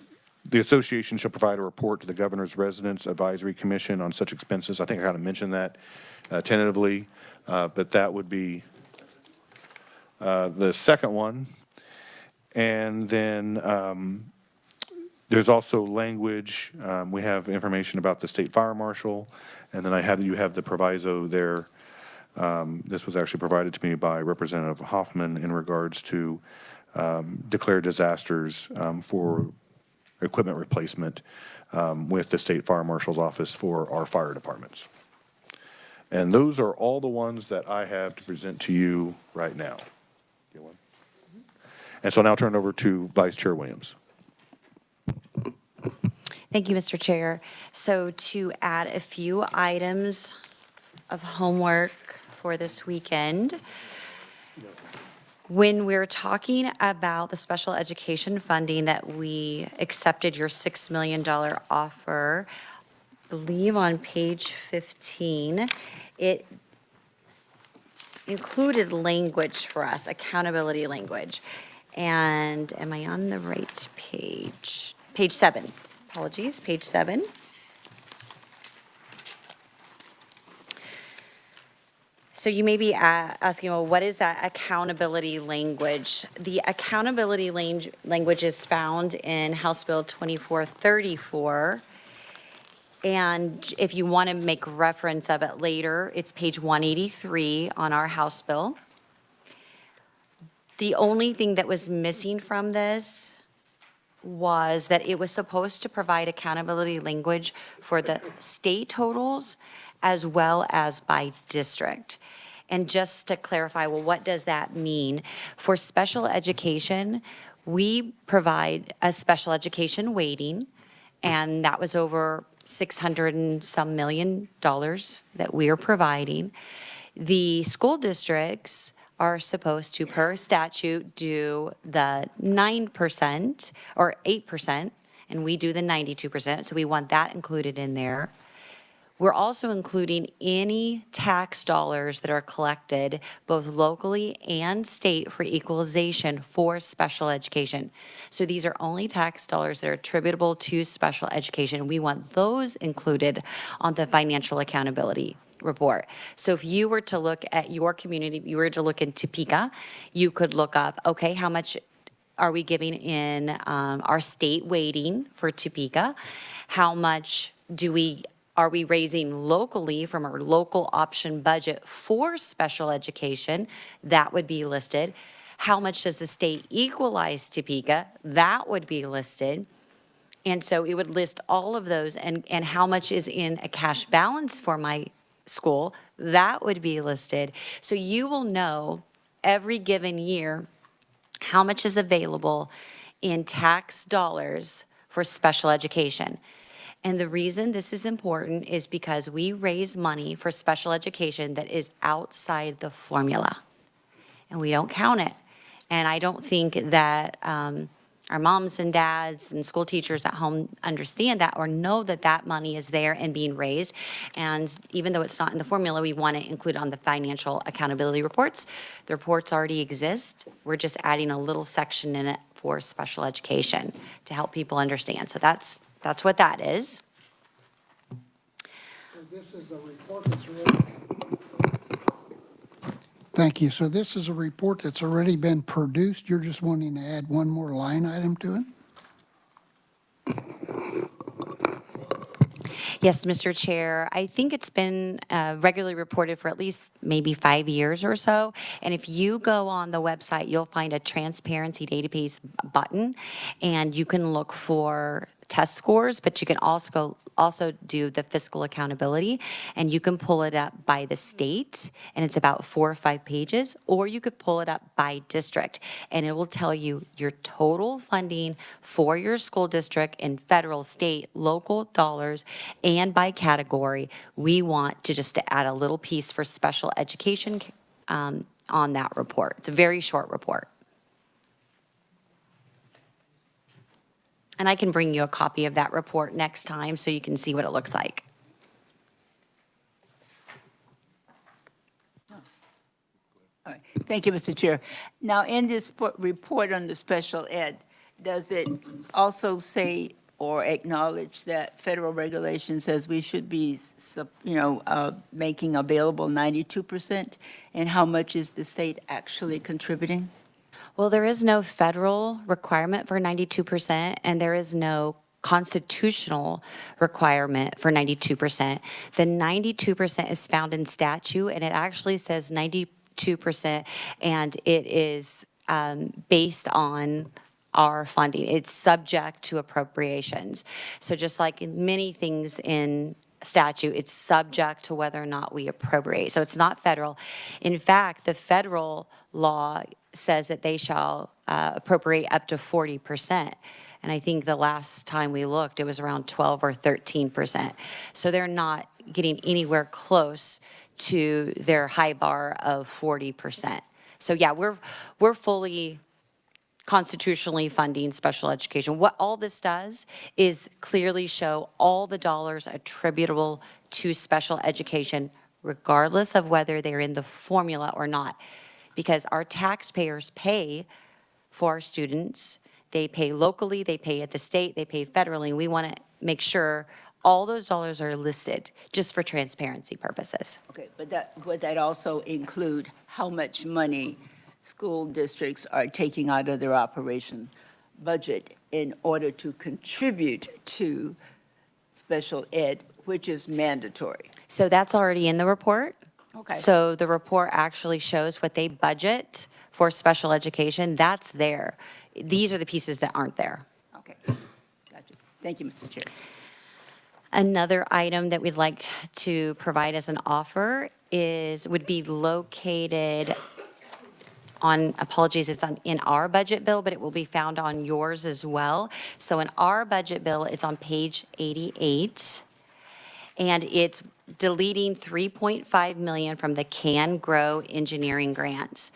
the association shall provide a report to the Governor's Residence Advisory Commission on such expenses. I think I kind of mentioned that tentatively, but that would be the second one. And then there's also language. We have information about the state fire marshal, and then you have the proviso there. This was actually provided to me by Representative Hoffman in regards to declared disasters for equipment replacement with the state fire marshal's office for our fire departments. And those are all the ones that I have to present to you right now. Get one? And so I'll now turn it over to Vice Chair Williams. Thank you, Mr. Chair. So to add a few items of homework for this weekend, When we're talking about the special education funding that we accepted your $6 million offer, I believe on page 15, it included language for us, accountability language. And am I on the right page? Page 7, apologies, page 7. So you may be asking, well, what is that accountability language? The accountability language is found in House Bill 2434. And if you want to make reference of it later, it's page 183 on our House Bill. The only thing that was missing from this was that it was supposed to provide accountability language for the state totals as well as by district. And just to clarify, well, what does that mean? For special education, we provide a special education weighting, and that was over 600 and some million dollars that we are providing. The school districts are supposed to, per statute, do the 9% or 8%, and we do the 92%, so we want that included in there. We're also including any tax dollars that are collected both locally and state for equalization for special education. So these are only tax dollars that are attributable to special education. We want those included on the financial accountability report. So if you were to look at your community, if you were to look in Topeka, you could look up, okay, how much are we giving in our state weighting for Topeka? How much are we raising locally from our local option budget for special education? That would be listed. How much does the state equalize Topeka? That would be listed. And so it would list all of those, and how much is in a cash balance for my school, that would be listed. So you will know every given year how much is available in tax dollars for special education. And the reason this is important is because we raise money for special education that is outside the formula, and we don't count it. And I don't think that our moms and dads and school teachers at home understand that or know that that money is there and being raised. And even though it's not in the formula, we want to include on the financial accountability reports. The reports already exist. We're just adding a little section in it for special education to help people understand. So that's what that is. So this is a report that's already. Thank you. So this is a report that's already been produced. You're just wanting to add one more line item to it? Yes, Mr. Chair. I think it's been regularly reported for at least maybe 5 years or so. And if you go on the website, you'll find a transparency database button, and you can look for test scores, but you can also do the fiscal accountability, and you can pull it up by the state, and it's about 4 or 5 pages, or you could pull it up by district, and it will tell you your total funding for your school district in federal, state, local dollars, and by category. We want to add a little piece for special education on that report. It's a very short report. And I can bring you a copy of that report next time so you can see what it looks like. Thank you, Mr. Chair. Now, in this report on the special ed, does it also say or acknowledge that federal regulation says we should be, making available 92%? And how much is the state actually contributing? Well, there is no federal requirement for 92%, and there is no constitutional requirement for 92%. The 92% is found in statute, and it actually says 92%, and it is based on our funding. It's subject to appropriations. So just like in many things in statute, it's subject to whether or not we appropriate. So it's not federal. In fact, the federal law says that they shall appropriate up to 40%. And I think the last time we looked, it was around 12 or 13%. So they're not getting anywhere close to their high bar of 40%. So yeah, we're fully constitutionally funding special education. What all this does is clearly show all the dollars attributable to special education, regardless of whether they're in the formula or not. Because our taxpayers pay for our students. They pay locally, they pay at the state, they pay federally. We want to make sure all those dollars are listed just for transparency purposes. Okay, but would that also include how much money school districts are taking out of their operation budget in order to contribute to special ed, which is mandatory? So that's already in the report. Okay. So the report actually shows what they budget for special education. That's there. These are the pieces that aren't there. Okay, gotcha. Thank you, Mr. Chair. Another item that we'd like to provide as an offer would be located on, apologies, it's in our budget bill, but it will be found on yours as well. So in our budget bill, it's on page 88, and it's deleting 3.5 million from the Can Grow engineering grants.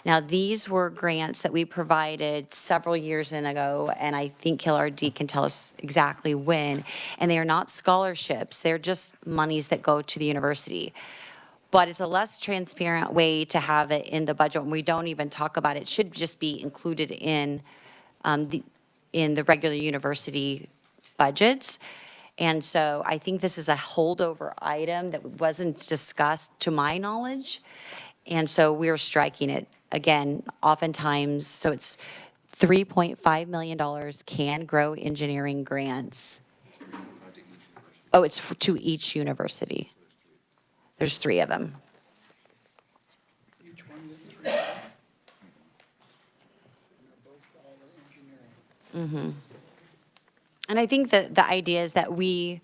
Now, these were grants that we provided several years ago, and I think KILRD can tell us exactly when, and they are not scholarships, they're just monies that go to the university. But it's a less transparent way to have it in the budget when we don't even talk about it. It should just be included in the regular university budgets. And so I think this is a holdover item that wasn't discussed to my knowledge. And so we're striking it again, oftentimes. So it's $3.5 million Can Grow engineering grants. Oh, it's to each university. There's 3 of them. Each one gets 3. And they're both all engineering. And I think that the idea is that we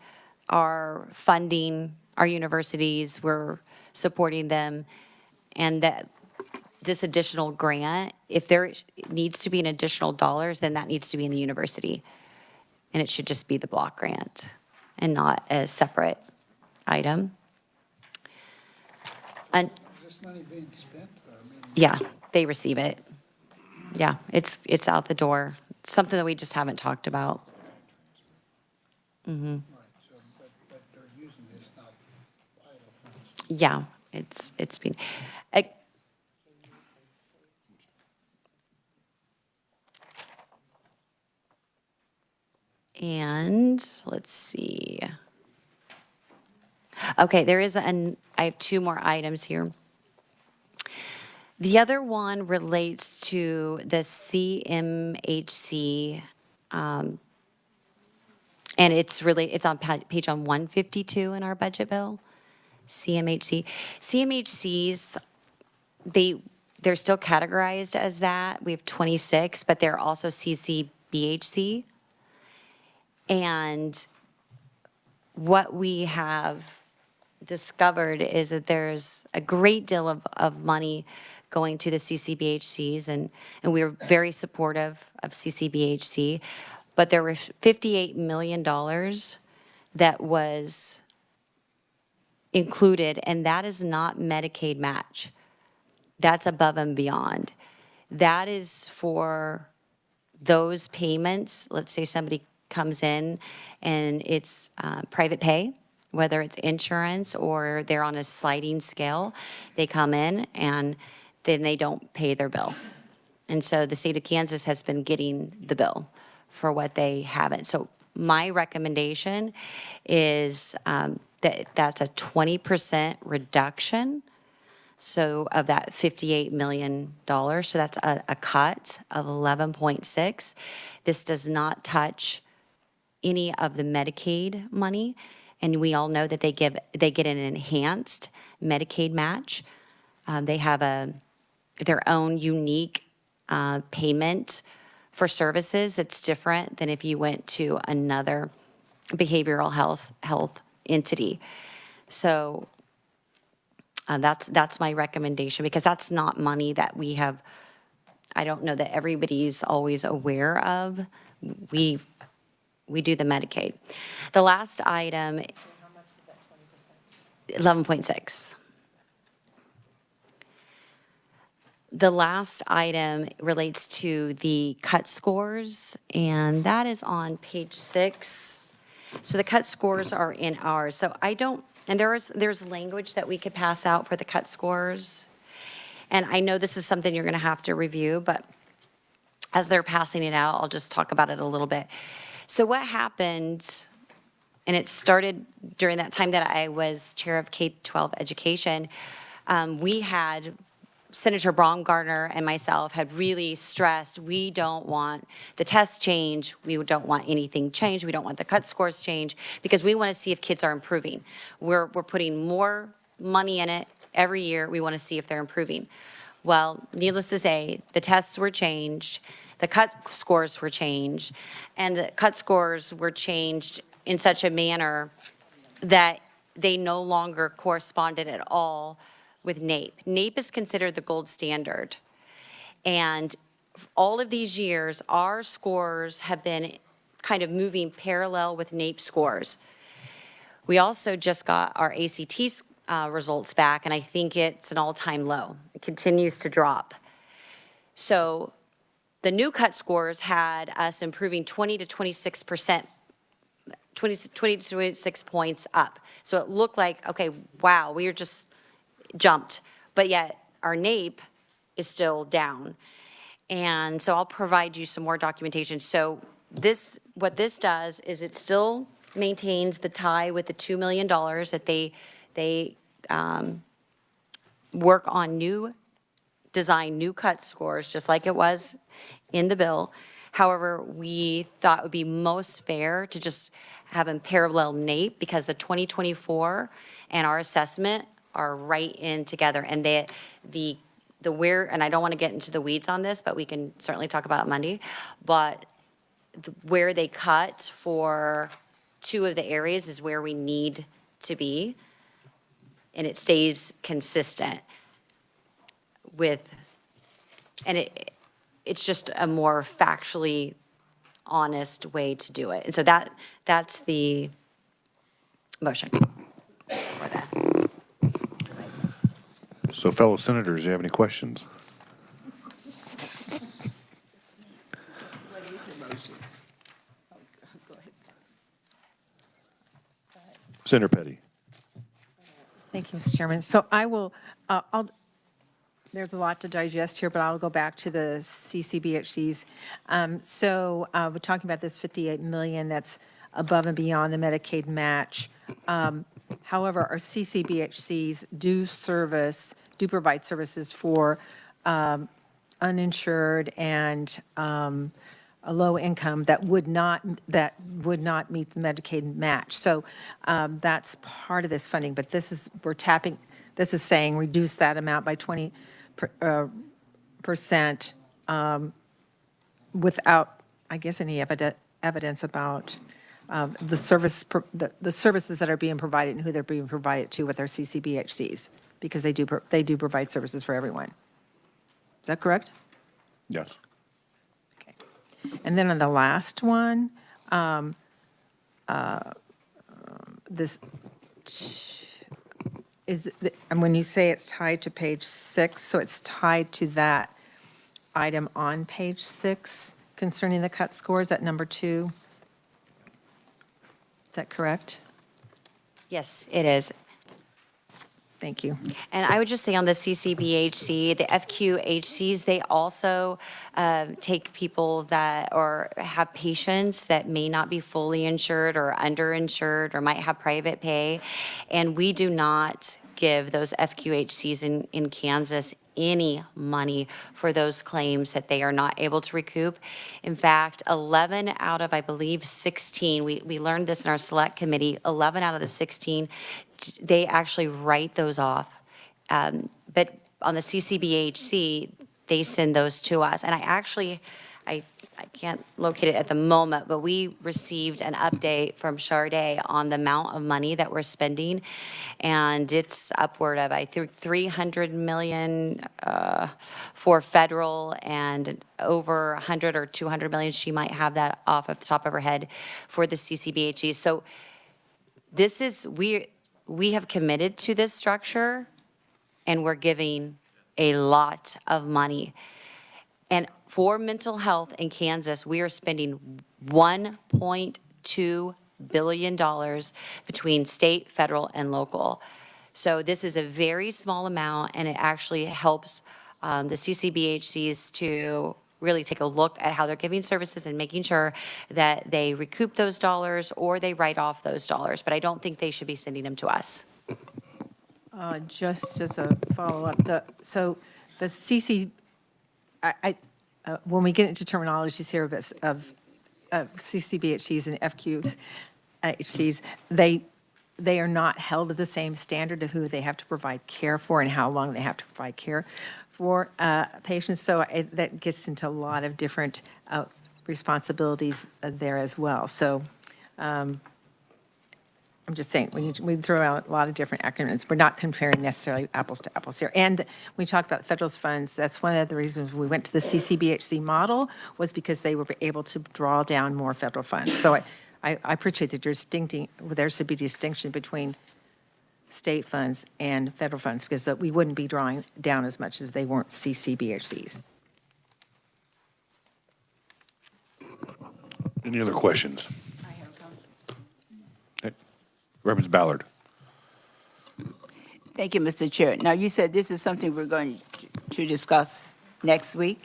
are funding our universities, we're supporting them, and that this additional grant, if there needs to be an additional dollars, then that needs to be in the university. And it should just be the block grant and not a separate item. And Is this money being spent? yeah, they receive it. Yeah, it's out the door. It's something that we just haven't talked about. Right, so, but they're using this, not idle funds. Yeah, it's been, I- and let's see. Okay, I have 2 more items here. The other one relates to the CMHC, and it's on page 152 in our budget bill, CMHC. CMHCs, they're still categorized as that. We have 26, but they're also CCBHC. And what we have discovered is that there's a great deal of money going to the CCBHCs, and we are very supportive of CCBHC. But there were $58 million that was included, and that is not Medicaid match. That's above and beyond. That is for those payments. Let's say somebody comes in and it's private pay, whether it's insurance or they're on a sliding scale. They come in and then they don't pay their bill. And so the state of Kansas has been getting the bill for what they haven't. So my recommendation is that's a 20% reduction. So of that $58 million, so that's a cut of 11.6. This does not touch any of the Medicaid money, and we all know that they get an enhanced Medicaid match. They have their own unique payment for services that's different than if you went to another behavioral health entity. So that's my recommendation, because that's not money that we have, I don't know that everybody's always aware of. We do the Medicaid. The last item. How much was that 20%? 11.6. The last item relates to the cut scores, and that is on page 6. So the cut scores are in ours. So I don't, and there's language that we could pass out for the cut scores. And I know this is something you're going to have to review, but as they're passing it out, I'll just talk about it a little bit. So what happened, and it started during that time that I was chair of K-12 education, we had Senator Baumgartner and myself had really stressed, we don't want the tests change, we don't want anything changed, we don't want the cut scores change, because we want to see if kids are improving. We're putting more money in it every year, we want to see if they're improving. Well, needless to say, the tests were changed, the cut scores were changed, and the cut scores were changed in such a manner that they no longer corresponded at all with NAEP. NAEP is considered the gold standard. And all of these years, our scores have been kind of moving parallel with NAEP scores. We also just got our ACT results back, and I think it's an all-time low. It continues to drop. So the new cut scores had us improving 20 to 26%, 20 to 26 points up. So it looked like, okay, wow, we are just jumped, but yet our NAEP is still down. And so I'll provide you some more documentation. So this, what this does is it still maintains the tie with the $2 million that they work on design new cut scores, just like it was in the bill. However, we thought it would be most fair to just have them parallel NAEP, because the 2024 and our assessment are right in together. And the where, and I don't want to get into the weeds on this, but we can certainly talk about it Monday, but where they cut for 2 of the areas is where we need to be, and it stays consistent with, and it's just a more factually honest way to do it. And so that's the motion for that. So fellow senators, do you have any questions? Senator Petty. Thank you, Mr. Chairman. So I will, there's a lot to digest here, but I'll go back to the CCBHCs. We're talking about this 58 million that's above and beyond the Medicaid match. However, our CCBHCs do provide services for uninsured and a low income that would not meet the Medicaid match. So that's part of this funding, but this is saying reduce that amount by 20% without, I guess, any evidence about the services that are being provided and who they're being provided to with our CCBHCs, because they do provide services for everyone. Is that correct? Yes. Okay. And then on the last one, this is, and when you say it's tied to page 6, so it's tied to that item on page 6 concerning the cut scores at number 2. Is that correct? Yes, it is. Thank you. And I would just say on the CCBHC, the FQHCs, they also take people that, or have patients that may not be fully insured or underinsured or might have private pay. And we do not give those FQHCs in Kansas any money for those claims that they are not able to recoup. In fact, 11 out of, I believe, 16, we learned this in our select committee, 11 out of the 16, they actually write those off. But on the CCBHC, they send those to us. And I can't locate it at the moment, but we received an update from Charday on the amount of money that we're spending. And it's upward of, I think, 300 million for federal, and over 100 or 200 million, she might have that off at the top of her head, for the CCBHE. So this is, we have committed to this structure, and we're giving a lot of money. And for mental health in Kansas, we are spending $1.2 billion between state, federal, and local. So this is a very small amount, and it actually helps the CCBHCs to really take a look at how they're giving services and making sure that they recoup those dollars or they write off those dollars. But I don't think they should be sending them to us. Just as a follow-up, so the when we get into terminologies here of CCBHCs and FQs, HCs, they are not held to the same standard of who they have to provide care for and how long they have to provide care for patients. So that gets into a lot of different responsibilities there as well. So I'm just saying, we throw out a lot of different acronyms. We're not comparing necessarily apples to apples here. And when we talk about federal funds, that's one of the reasons we went to the CCBHC model, was because they were able to draw down more federal funds. So I appreciate that there should be distinction between state funds and federal funds, because we wouldn't be drawing down as much as they weren't CCBHCs. Any other questions? Okay. Reverend Ballard. Thank you, Mr. Chair. Now, you said this is something we're going to discuss next week?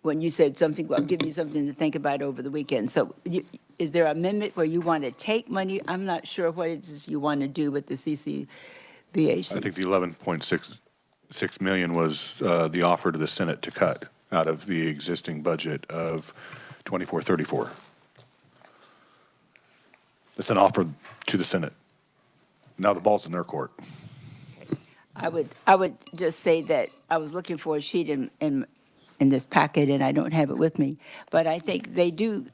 When you said something, well, give you something to think about over the weekend. So is there an amendment where you want to take money? I'm not sure what it is you want to do with the CCBHC. I think the 11.66 million was the offer to the Senate to cut out of the existing budget of 2434. It's an offer to the Senate. Now the ball's in their court. I would just say that I was looking for a sheet in this packet, and I don't have it with me. But I think they do,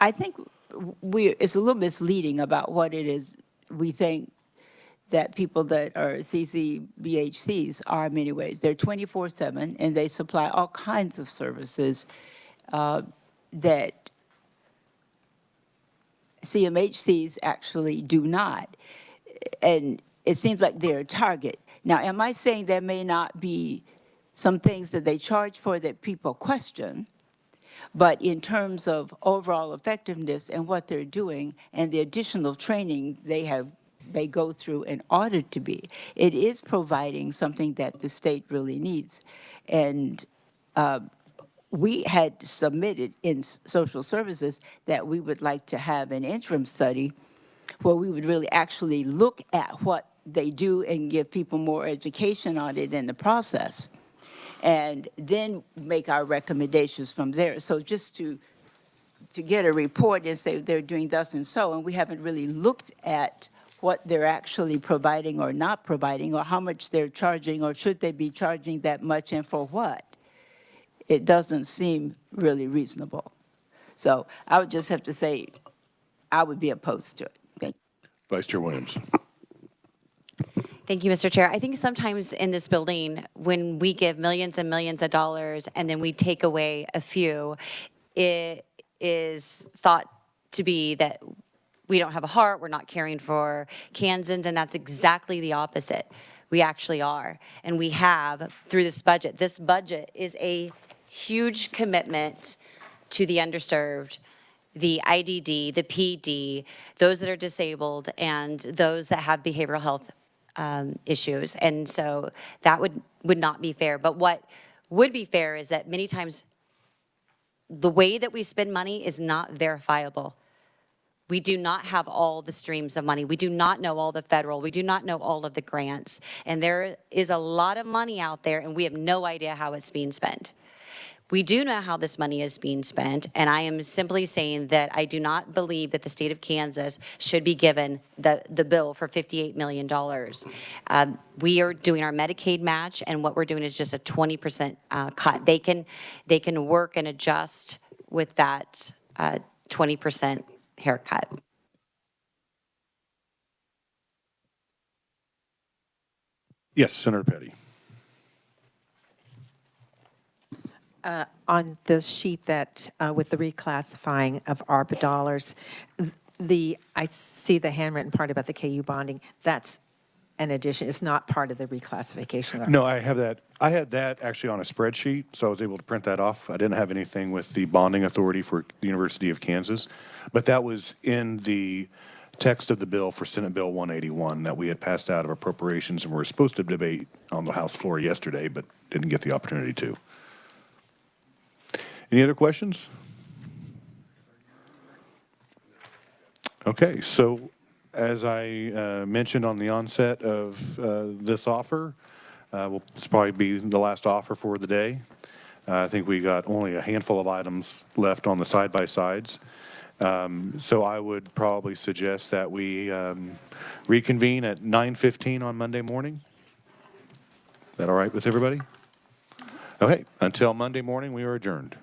I think it's a little misleading about what it is we think that people that are CCBHCs are in many ways. They're 24/7, and they supply all kinds of services that CMHCs actually do not. And it seems like they're a target. Now, am I saying there may not be some things that they charge for that people question, but in terms of overall effectiveness and what they're doing and the additional training they go through in order to be, it is providing something that the state really needs. And we had submitted in social services that we would like to have an interim study where we would really actually look at what they do and give people more education on it in the process, and then make our recommendations from there. So just to get a report and say they're doing thus and so, and we haven't really looked at what they're actually providing or not providing, or how much they're charging, or should they be charging that much and for what, it doesn't seem really reasonable. So I would just have to say I would be opposed to it. Thank you. Vice Chair Williams. Thank you, Mr. Chair. I think sometimes in this building, when we give millions and millions of dollars and then we take away a few, it is thought to be that we don't have a heart, we're not caring for Kansans, and that's exactly the opposite. We actually are. And we have, through this budget is a huge commitment to the underserved, the IDD, the PD, those that are disabled, and those that have behavioral health issues. And so that would not be fair. But what would be fair is that many times the way that we spend money is not verifiable. We do not have all the streams of money. We do not know all the federal. We do not know all of the grants. And there is a lot of money out there, and we have no idea how it's being spent. We do know how this money is being spent, and I am simply saying that I do not believe that the state of Kansas should be given the bill for $58 million. We are doing our Medicaid match, and what we're doing is just a 20% cut. They can work and adjust with that 20% haircut. Yes, Senator Petty. On the sheet that, with the reclassifying of ARPA dollars, I see the handwritten part about the KU bonding. That's an addition. It's not part of the reclassification. No, I have that. I had that actually on a spreadsheet, so I was able to print that off. I didn't have anything with the bonding authority for the University of Kansas, but that was in the text of the bill for Senate Bill 181 that we had passed out of appropriations and were supposed to debate on the House floor yesterday, but didn't get the opportunity to. Any other questions? Okay, so as I mentioned on the onset of this offer, it's probably be the last offer for the day. I think we got only a handful of items left on the side-by-sides. So I would probably suggest that we reconvene at 9:15 on Monday morning. Is that all right with everybody? Okay, until Monday morning, we are adjourned.